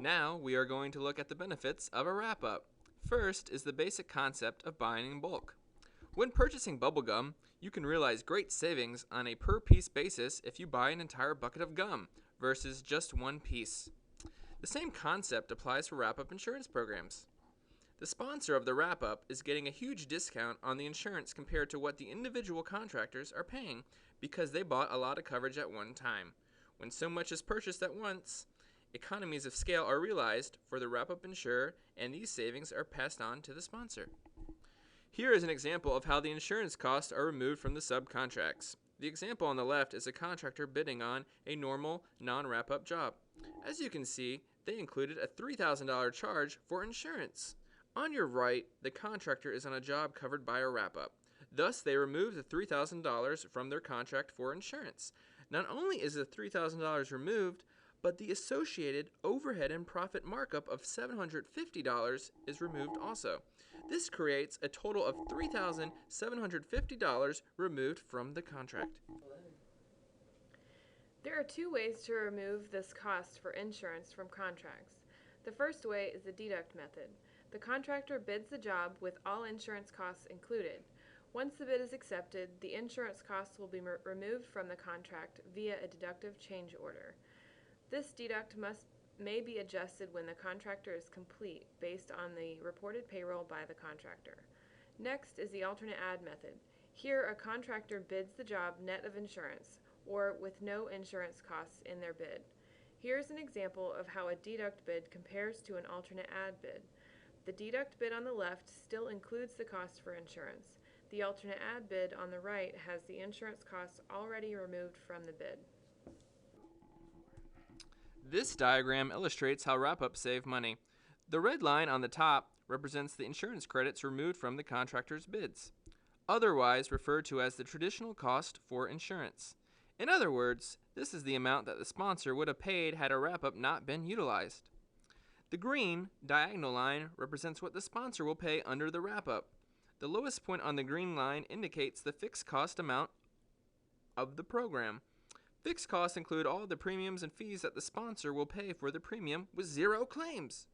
Now we are going to look at the benefits of a wrap-up. First is the basic concept of buying in bulk. When purchasing bubblegum, you can realize great savings on a per-piece basis if you buy an entire bucket of gum versus just one piece. The same concept applies for wrap-up insurance programs. The sponsor of the wrap-up is getting a huge discount on the insurance compared to what the individual contractors are paying because they bought a lot of coverage at one time. When so much is purchased at once, economies of scale are realized for the wrap-up insurer, and these savings are passed on to the sponsor. Here is an example of how the insurance costs are removed from the subcontracts. The example on the left is a contractor bidding on a normal, non-wrap-up job. As you can see, they included a $3,000 charge for insurance. On your right, the contractor is on a job covered by a wrap-up. Thus, they removed the $3,000 from their contract for insurance. Not only is the $3,000 removed, but the associated overhead and profit markup of $750 is removed also. This creates a total of $3,750 removed from the contract. There are two ways to remove this cost for insurance from contracts. The first way is the deduct method. The contractor bids the job with all insurance costs included. Once the bid is accepted, the insurance costs will be removed from the contract via a deductive change order. This deduct may be adjusted when the contractor is complete based on the reported payroll by the contractor. Next is the alternate add method. Here, a contractor bids the job net of insurance, or with no insurance costs in their bid. Here's an example of how a deduct bid compares to an alternate add bid. The deduct bid on the left still includes the cost for insurance. The alternate add bid on the right has the insurance costs already removed from the bid. This diagram illustrates how wrap-ups save money. The red line on the top represents the insurance credits removed from the contractor's bids, otherwise referred to as the traditional cost for insurance. In other words, this is the amount that the sponsor would have paid had a wrap-up not been utilized. The green diagonal line represents what the sponsor will pay under the wrap-up. The lowest point on the green line indicates the fixed cost amount of the program. Fixed costs include all the premiums and fees that the sponsor will pay for the premium with zero claims.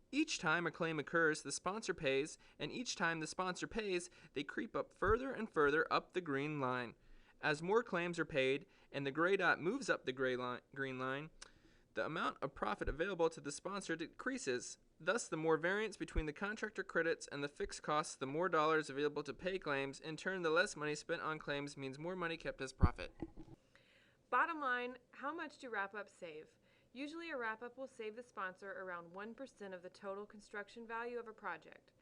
Each time a claim occurs, the sponsor pays, and each time the sponsor pays, they creep up further and further up the green line. As more claims are paid and the gray dot moves up the green line, the amount of profit available to the sponsor decreases. Thus, the more variance between the contractor credits and the fixed costs, the more dollars available to pay claims. In turn, the less money spent on claims means more money kept as profit. Bottom line, how much do wrap-ups save? Usually a wrap-up will save the sponsor around 1% of the total construction value of a project.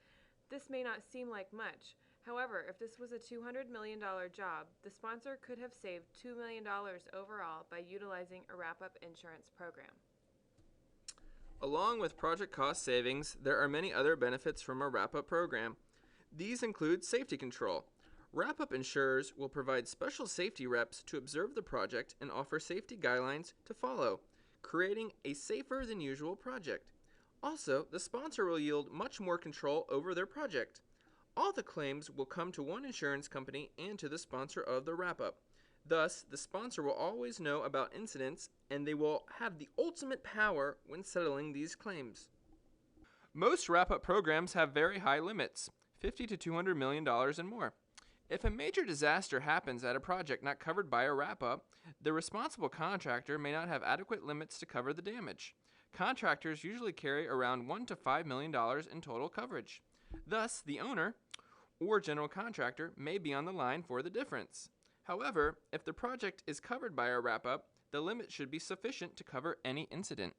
This may not seem like much. However, if this was a $200 million job, the sponsor could have saved $2 million overall by utilizing a wrap-up insurance program. Along with project cost savings, there are many other benefits from a wrap-up program. These include safety control. Wrap-up insurers will provide special safety reps to observe the project and offer safety guidelines to follow, creating a safer than usual project. Also, the sponsor will yield much more control over their project. All the claims will come to one insurance company and to the sponsor of the wrap-up. Thus, the sponsor will always know about incidents, and they will have the ultimate power when settling these claims. Most wrap-up programs have very high limits, $50 to $200 million and more. If a major disaster happens at a project not covered by a wrap-up, the responsible contractor may not have adequate limits to cover the damage. Contractors usually carry around $1 to $5 million in total coverage. Thus, the owner or general contractor may be on the line for the difference. However, if the project is covered by a wrap-up, the limit should be sufficient to cover any incident.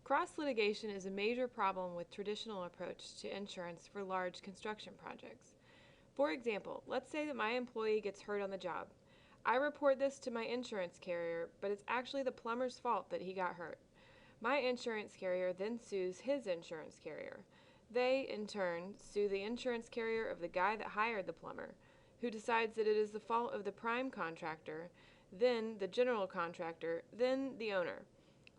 Cross-litigation is a major problem with traditional approach to insurance for large construction projects. For example, let's say that my employee gets hurt on the job. I report this to my insurance carrier, but it's actually the plumber's fault that he got hurt. My insurance carrier then sues his insurance carrier. They, in turn, sue the insurance carrier of the guy that hired the plumber, who decides that it is the fault of the prime contractor, then the general contractor, then the owner.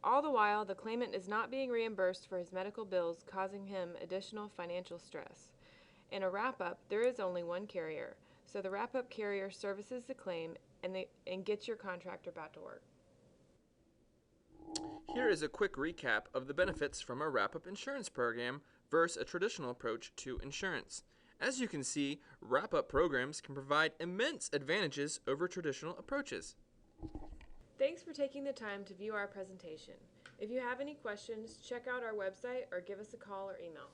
All the while, the claimant is not being reimbursed for his medical bills, causing him additional financial stress. In a wrap-up, there is only one carrier, so the wrap-up carrier services the claim and gets your contractor back to work. Here is a quick recap of the benefits from a wrap-up insurance program versus a traditional approach to insurance. As you can see, wrap-up programs can provide immense advantages over traditional approaches. Thanks for taking the time to view our presentation. If you have any questions, check out our website or give us a call or email.